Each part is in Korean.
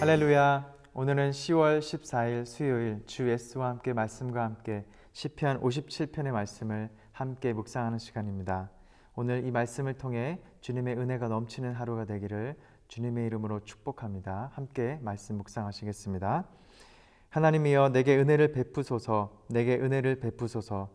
할렐루야. 오늘은 10월 14일 수요일 주 예수와 함께 말씀과 함께 시편 57편의 말씀을 함께 묵상하는 시간입니다. 오늘 이 말씀을 통해 주님의 은혜가 넘치는 하루가 되기를 주님의 이름으로 축복합니다. 함께 말씀 묵상하시겠습니다. 하나님이여 내게 은혜를 베푸소서. 내게 은혜를 베푸소서.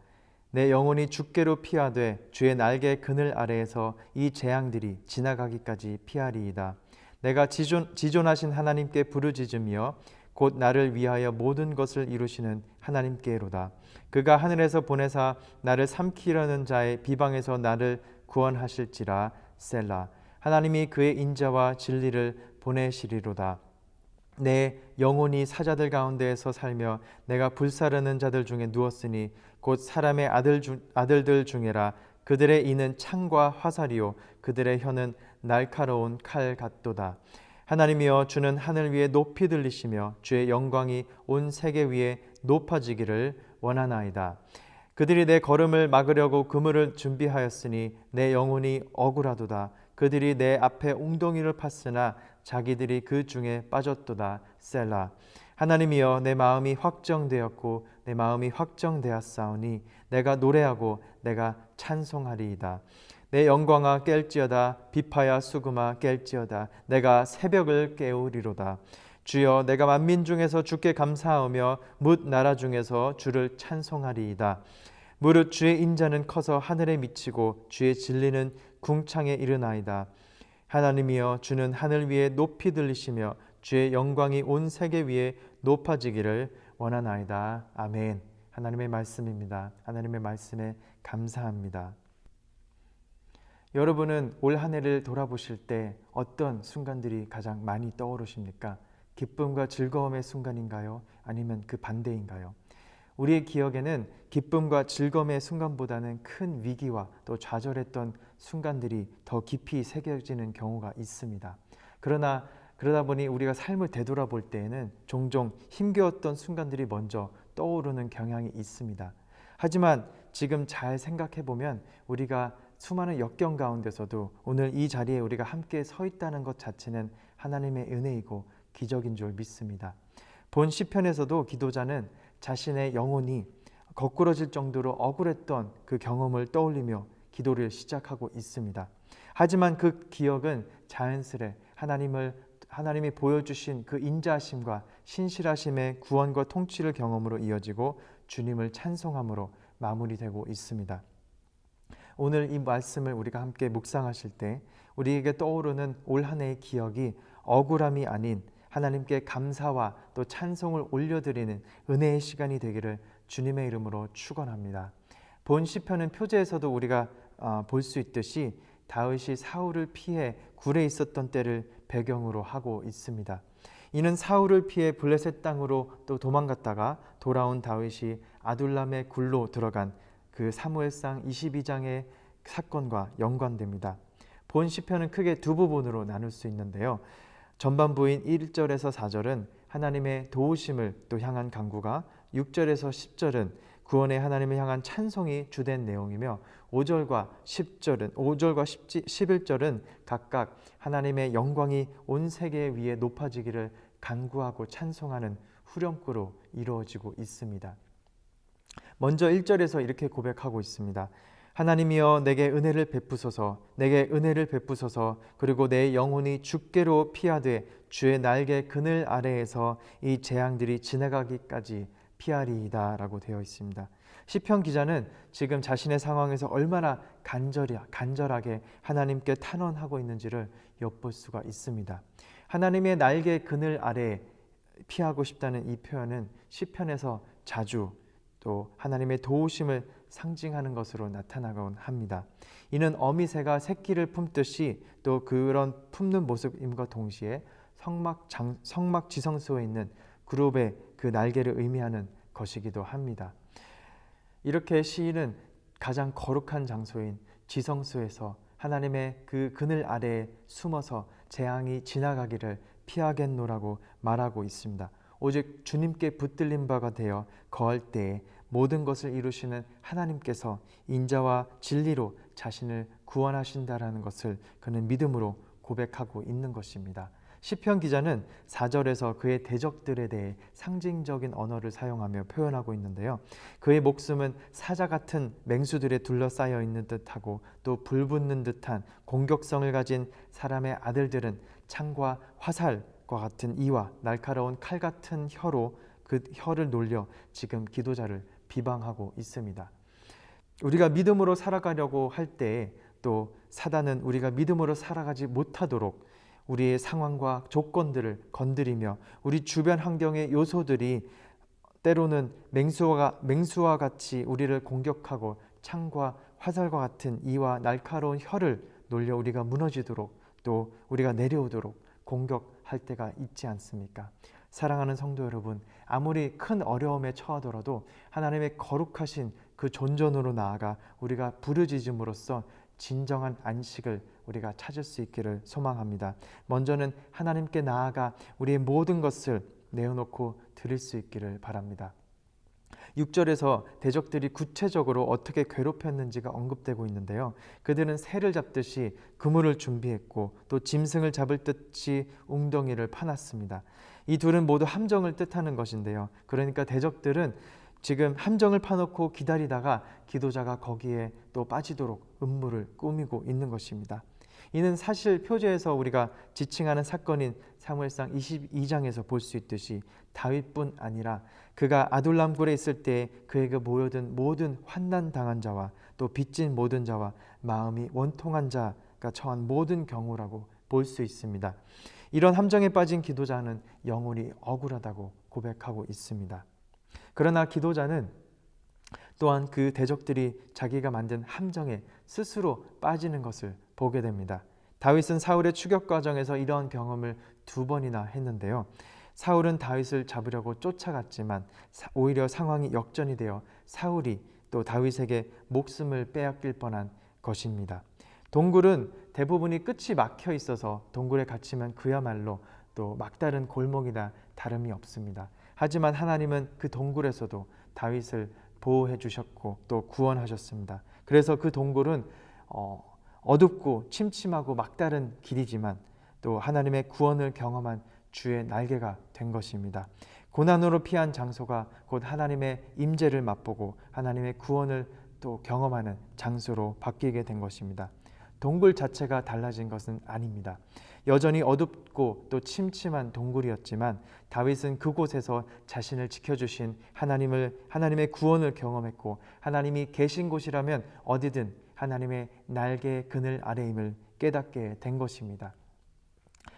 내 영혼이 주께로 피하되 주의 날개 그늘 아래에서 이 재앙들이 지나가기까지 피하리이다. 내가 지존하신 하나님께 부르짖으며 곧 나를 위하여 모든 것을 이루시는 하나님께로다. 그가 하늘에서 보내사 나를 삼키려는 자의 비방에서 나를 구원하실지라. 셀라. 하나님이 그의 인자와 진리를 보내시리로다. 내 영혼이 사자들 가운데에서 살며 내가 불사르는 자들 중에 누웠으니 곧 사람의 아들들 중에라. 그들의 이는 창과 화살이요 그들의 혀는 날카로운 칼 같도다. 하나님이여 주는 하늘 위에 높이 들리시며 주의 영광이 온 세계 위에 높아지기를 원하나이다. 그들이 내 걸음을 막으려고 그물을 준비하였으니 내 영혼이 억울하도다. 그들이 내 앞에 웅덩이를 팠으나 자기들이 그 중에 빠졌도다. 셀라. 하나님이여 내 마음이 확정되었고 내 마음이 확정되었사오니 내가 노래하고 내가 찬송하리이다. 내 영광아 깰지어다. 비파야 수금아 깰지어다. 내가 새벽을 깨우리로다. 주여 내가 만민 중에서 주께 감사하며 뭇 나라 중에서 주를 찬송하리이다. 무릇 주의 인자는 커서 하늘에 미치고 주의 진리는 궁창에 이르나이다. 하나님이여 주는 하늘 위에 높이 들리시며 주의 영광이 온 세계 위에 높아지기를 원하나이다. 아멘. 하나님의 말씀입니다. 하나님의 말씀에 감사합니다. 여러분은 올 한 해를 돌아보실 때 어떤 순간들이 가장 많이 떠오르십니까? 기쁨과 즐거움의 순간인가요? 아니면 그 반대인가요? 우리의 기억에는 기쁨과 즐거움의 순간보다는 큰 위기와 또 좌절했던 순간들이 더 깊이 새겨지는 경우가 있습니다. 그러다 보니 우리가 삶을 되돌아볼 때에는 종종 힘겨웠던 순간들이 먼저 떠오르는 경향이 있습니다. 하지만 지금 잘 생각해 보면 우리가 수많은 역경 가운데서도 오늘 이 자리에 우리가 함께 서 있다는 것 자체는 하나님의 은혜이고 기적인 줄 믿습니다. 본 시편에서도 기도자는 자신의 영혼이 거꾸러질 정도로 억울했던 그 경험을 떠올리며 기도를 시작하고 있습니다. 하지만 그 기억은 자연스레 하나님이 보여주신 그 인자하심과 신실하심의 구원과 통치를 경험으로 이어지고 주님을 찬송함으로 마무리되고 있습니다. 오늘 이 말씀을 우리가 함께 묵상하실 때 우리에게 떠오르는 올 한 해의 기억이 억울함이 아닌 하나님께 감사와 또 찬송을 올려드리는 은혜의 시간이 되기를 주님의 이름으로 축원합니다. 본 시편은 표제에서도 우리가 볼 수 있듯이 다윗이 사울을 피해 굴에 있었던 때를 배경으로 하고 있습니다. 이는 사울을 피해 블레셋 땅으로 또 도망갔다가 돌아온 다윗이 아둘람의 굴로 들어간 그 사무엘상 22장의 사건과 연관됩니다. 본 시편은 크게 두 부분으로 나눌 수 있는데요. 전반부인 1절에서 4절은 하나님의 도우심을 또 향한 간구가, 6절에서 10절은 구원의 하나님을 향한 찬송이 주된 내용이며 5절과 11절은 각각 하나님의 영광이 온 세계 위에 높아지기를 간구하고 찬송하는 후렴구로 이루어지고 있습니다. 먼저 1절에서 이렇게 고백하고 있습니다. 하나님이여 내게 은혜를 베푸소서. 내게 은혜를 베푸소서. 그리고 내 영혼이 주께로 피하되 주의 날개 그늘 아래에서 이 재앙들이 지나가기까지 피하리이다 라고 되어 있습니다. 시편 기자는 지금 자신의 상황에서 얼마나 간절하게 하나님께 탄원하고 있는지를 엿볼 수가 있습니다. 하나님의 날개 그늘 아래 피하고 싶다는 이 표현은 시편에서 자주 또 하나님의 도우심을 상징하는 것으로 나타나곤 합니다. 이는 어미새가 새끼를 품듯이 또 그런 품는 모습임과 동시에 성막 지성소에 있는 그룹의 그 날개를 의미하는 것이기도 합니다. 이렇게 시인은 가장 거룩한 장소인 지성소에서 하나님의 그 그늘 아래에 숨어서 재앙이 지나가기를 피하겠노라고 말하고 있습니다. 오직 주님께 붙들린 바가 되어 거할 때에 모든 것을 이루시는 하나님께서 인자와 진리로 자신을 구원하신다라는 것을 그는 믿음으로 고백하고 있는 것입니다. 시편 기자는 4절에서 그의 대적들에 대해 상징적인 언어를 사용하며 표현하고 있는데요. 그의 목숨은 사자 같은 맹수들에 둘러싸여 있는 듯하고 또 불붙는 듯한 공격성을 가진 사람의 아들들은 창과 화살과 같은 이와 날카로운 칼 같은 혀로 그 혀를 놀려 지금 기도자를 비방하고 있습니다. 우리가 믿음으로 살아가려고 할 때 또 사단은 우리가 믿음으로 살아가지 못하도록 우리의 상황과 조건들을 건드리며 우리 주변 환경의 요소들이 때로는 맹수와 같이 우리를 공격하고 창과 화살과 같은 이와 날카로운 혀를 놀려 우리가 무너지도록 또 우리가 내려오도록 공격할 때가 있지 않습니까? 사랑하는 성도 여러분, 아무리 큰 어려움에 처하더라도 하나님의 거룩하신 그 존전으로 나아가 우리가 부르짖음으로써 진정한 안식을 우리가 찾을 수 있기를 소망합니다. 먼저는 하나님께 나아가 우리의 모든 것을 내어놓고 드릴 수 있기를 바랍니다. 6절에서 대적들이 구체적으로 어떻게 괴롭혔는지가 언급되고 있는데요. 그들은 새를 잡듯이 그물을 준비했고 또 짐승을 잡을 듯이 웅덩이를 파놨습니다. 이 둘은 모두 함정을 뜻하는 것인데요. 그러니까 대적들은 지금 함정을 파놓고 기다리다가 기도자가 거기에 또 빠지도록 음모를 꾸미고 있는 것입니다. 이는 사실 표제에서 우리가 지칭하는 사건인 사무엘상 22장에서 볼 수 있듯이 다윗뿐 아니라 그가 아둘람굴에 있을 때 그에게 모여든 모든 환난 당한 자와 또 빚진 모든 자와 마음이 원통한 자가 처한 모든 경우라고 볼 수 있습니다. 이런 함정에 빠진 기도자는 영원히 억울하다고 고백하고 있습니다. 그러나 기도자는 또한 그 대적들이 자기가 만든 함정에 스스로 빠지는 것을 보게 됩니다. 다윗은 사울의 추격 과정에서 이러한 경험을 2번이나 했는데요. 사울은 다윗을 잡으려고 쫓아갔지만 오히려 상황이 역전이 되어 사울이 또 다윗에게 목숨을 빼앗길 뻔한 것입니다. 동굴은 대부분이 끝이 막혀 있어서 동굴에 갇히면 그야말로 또 막다른 골목이나 다름이 없습니다. 하지만 하나님은 그 동굴에서도 다윗을 보호해 주셨고 또 구원하셨습니다. 그래서 그 동굴은 어둡고 침침하고 막다른 길이지만 또 하나님의 구원을 경험한 주의 날개가 된 것입니다. 고난으로 피한 장소가 곧 하나님의 임재를 맛보고 하나님의 구원을 또 경험하는 장소로 바뀌게 된 것입니다. 동굴 자체가 달라진 것은 아닙니다. 여전히 어둡고 또 침침한 동굴이었지만 다윗은 그곳에서 자신을 지켜주신 하나님의 구원을 경험했고 하나님이 계신 곳이라면 어디든 하나님의 날개의 그늘 아래임을 깨닫게 된 것입니다.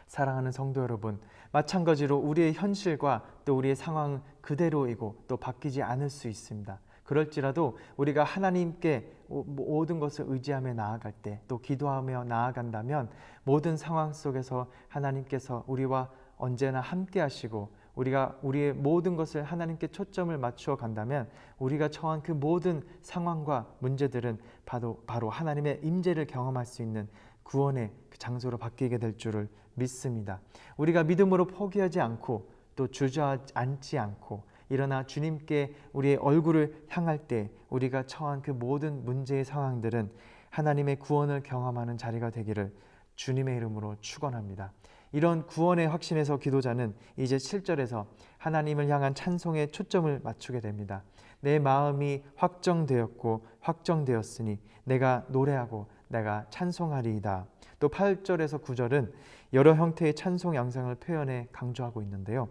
사랑하는 성도 여러분, 마찬가지로 우리의 현실과 또 우리의 상황은 그대로이고 또 바뀌지 않을 수 있습니다. 그럴지라도 우리가 하나님께 모든 것을 의지하며 나아갈 때 또 기도하며 나아간다면 모든 상황 속에서 하나님께서 우리와 언제나 함께 하시고 우리가 우리의 모든 것을 하나님께 초점을 맞추어 간다면 우리가 처한 그 모든 상황과 문제들은 바로 하나님의 임재를 경험할 수 있는 구원의 그 장소로 바뀌게 될 줄을 믿습니다. 우리가 믿음으로 포기하지 않고 또 주저앉지 않고 일어나 주님께 우리의 얼굴을 향할 때 우리가 처한 그 모든 문제의 상황들은 하나님의 구원을 경험하는 자리가 되기를 주님의 이름으로 축원합니다. 이런 구원의 확신에서 기도자는 이제 7절에서 하나님을 향한 찬송에 초점을 맞추게 됩니다. 내 마음이 확정되었고 확정되었으니 내가 노래하고 내가 찬송하리이다. 또 8절에서 9절은 여러 형태의 찬송 양상을 표현해 강조하고 있는데요.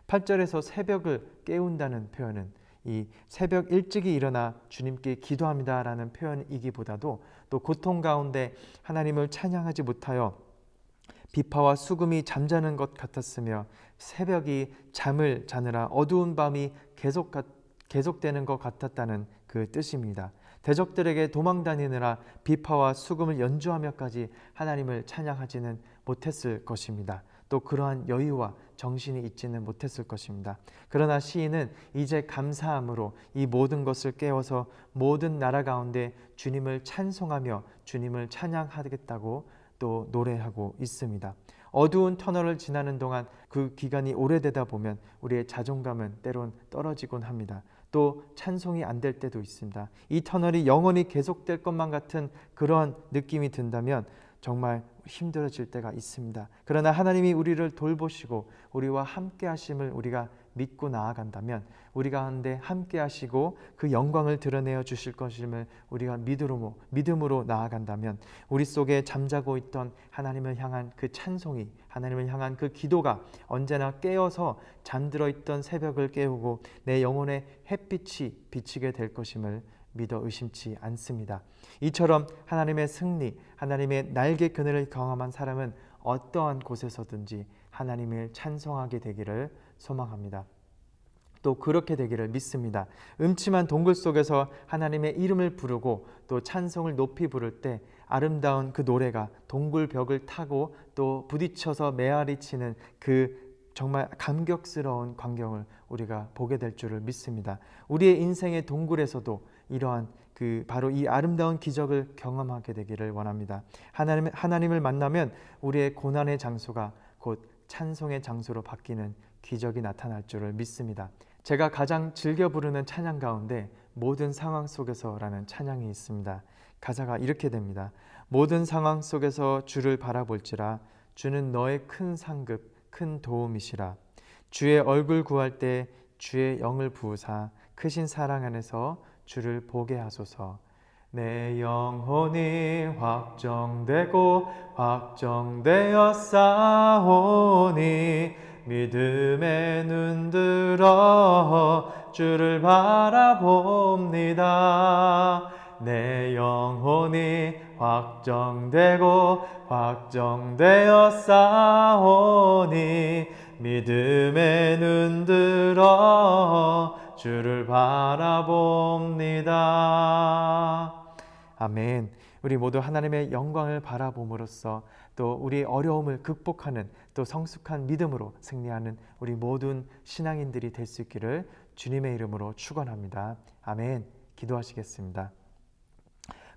8절에서 새벽을 깨운다는 표현은 이 새벽 일찍이 일어나 주님께 기도합니다라는 표현이기보다도 또 고통 가운데 하나님을 찬양하지 못하여 비파와 수금이 잠자는 것 같았으며 새벽이 잠을 자느라 어두운 밤이 계속되는 것 같았다는 그 뜻입니다. 대적들에게 도망다니느라 비파와 수금을 연주하며까지 하나님을 찬양하지는 못했을 것입니다. 또 그러한 여유와 정신이 있지는 못했을 것입니다. 그러나 시인은 이제 감사함으로 이 모든 것을 깨워서 모든 나라 가운데 주님을 찬송하며 주님을 찬양하겠다고 또 노래하고 있습니다. 어두운 터널을 지나는 동안 그 기간이 오래되다 보면 우리의 자존감은 때론 떨어지곤 합니다. 또 찬송이 안 될 때도 있습니다. 이 터널이 영원히 계속될 것만 같은 그러한 느낌이 든다면 정말 힘들어질 때가 있습니다. 그러나 하나님이 우리를 돌보시고 우리와 함께 하심을 우리가 믿고 나아간다면, 우리 가운데 함께 하시고 그 영광을 드러내어 주실 것임을 우리가 믿음으로 나아간다면, 우리 속에 잠자고 있던 하나님을 향한 그 찬송이, 하나님을 향한 그 기도가 언제나 깨어서 잠들어 있던 새벽을 깨우고 내 영혼의 햇빛이 비치게 될 것임을 믿어 의심치 않습니다. 이처럼 하나님의 승리, 하나님의 날개 그늘을 경험한 사람은 어떠한 곳에서든지 하나님을 찬송하게 되기를 소망합니다. 또 그렇게 되기를 믿습니다. 음침한 동굴 속에서 하나님의 이름을 부르고 또 찬송을 높이 부를 때 아름다운 그 노래가 동굴 벽을 타고 또 부딪혀서 메아리 치는 그 정말 감격스러운 광경을 우리가 보게 될 줄을 믿습니다. 우리의 인생의 동굴에서도 이러한 바로 이 아름다운 기적을 경험하게 되기를 원합니다. 하나님을 만나면 우리의 고난의 장소가 곧 찬송의 장소로 바뀌는 기적이 나타날 줄을 믿습니다. 제가 가장 즐겨 부르는 찬양 가운데 모든 상황 속에서라는 찬양이 있습니다. 가사가 이렇게 됩니다. 모든 상황 속에서 주를 바라볼지라 주는 너의 큰 상급 큰 도움이시라. 주의 얼굴 구할 때 주의 영을 부으사 크신 사랑 안에서 주를 보게 하소서. 내 영혼이 확정되고 확정되어 싸우니 믿음의 눈 들어 주를 바라봅니다. 내 영혼이 확정되고 확정되어 싸우니 믿음의 눈 들어 주를 바라봅니다. 아멘. 우리 모두 하나님의 영광을 바라봄으로써 또 우리 어려움을 극복하는 또 성숙한 믿음으로 승리하는 우리 모든 신앙인들이 될 수 있기를 주님의 이름으로 축원합니다. 아멘. 기도하시겠습니다.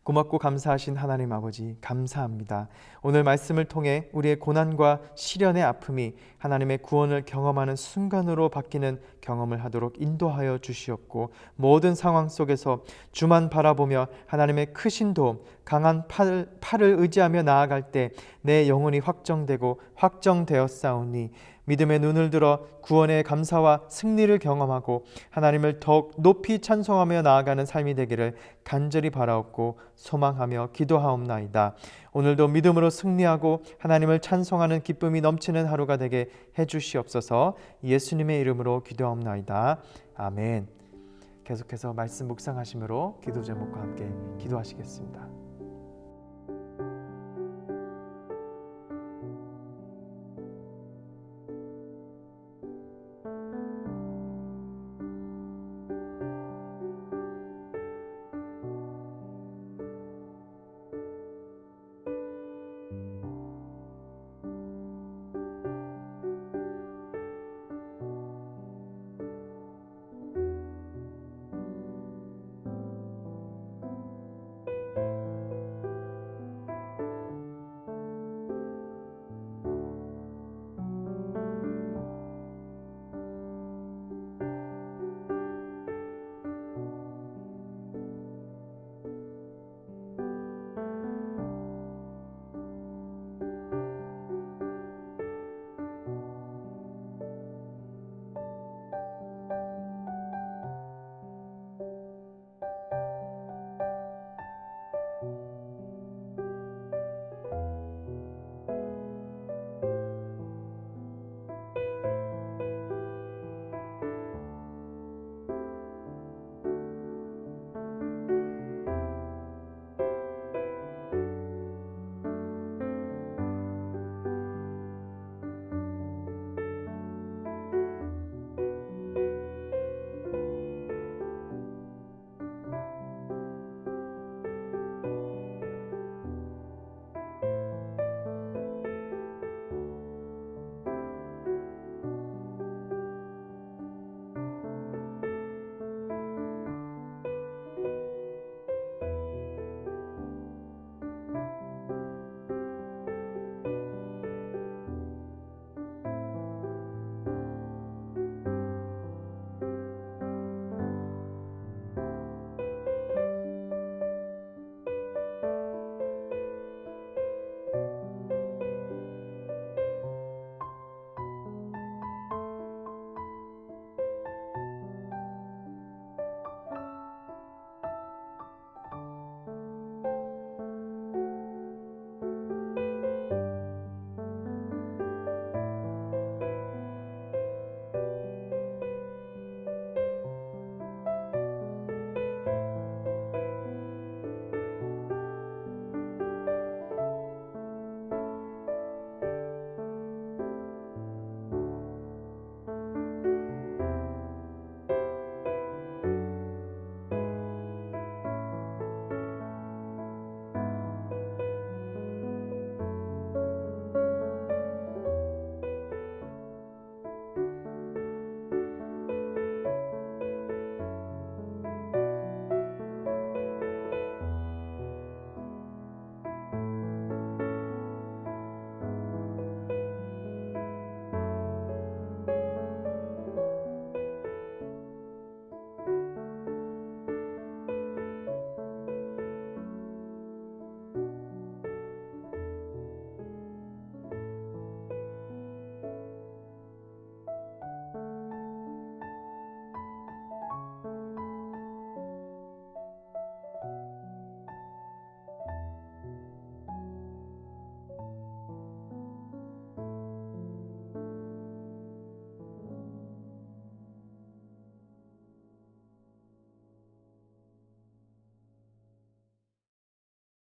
고맙고 감사하신 하나님 아버지, 감사합니다. 오늘 말씀을 통해 우리의 고난과 시련의 아픔이 하나님의 구원을 경험하는 순간으로 바뀌는 경험을 하도록 인도하여 주시옵고, 모든 상황 속에서 주만 바라보며 하나님의 크신 도움, 강한 팔을 의지하며 나아갈 때 내 영혼이 확정되고 확정되었사오니 믿음의 눈을 들어 구원의 감사와 승리를 경험하고 하나님을 더욱 높이 찬송하며 나아가는 삶이 되기를 간절히 바라옵고 소망하며 기도하옵나이다. 오늘도 믿음으로 승리하고 하나님을 찬송하는 기쁨이 넘치는 하루가 되게 해주시옵소서. 예수님의 이름으로 기도하옵나이다. 아멘. 계속해서 말씀 묵상하심으로 기도 제목과 함께 기도하시겠습니다.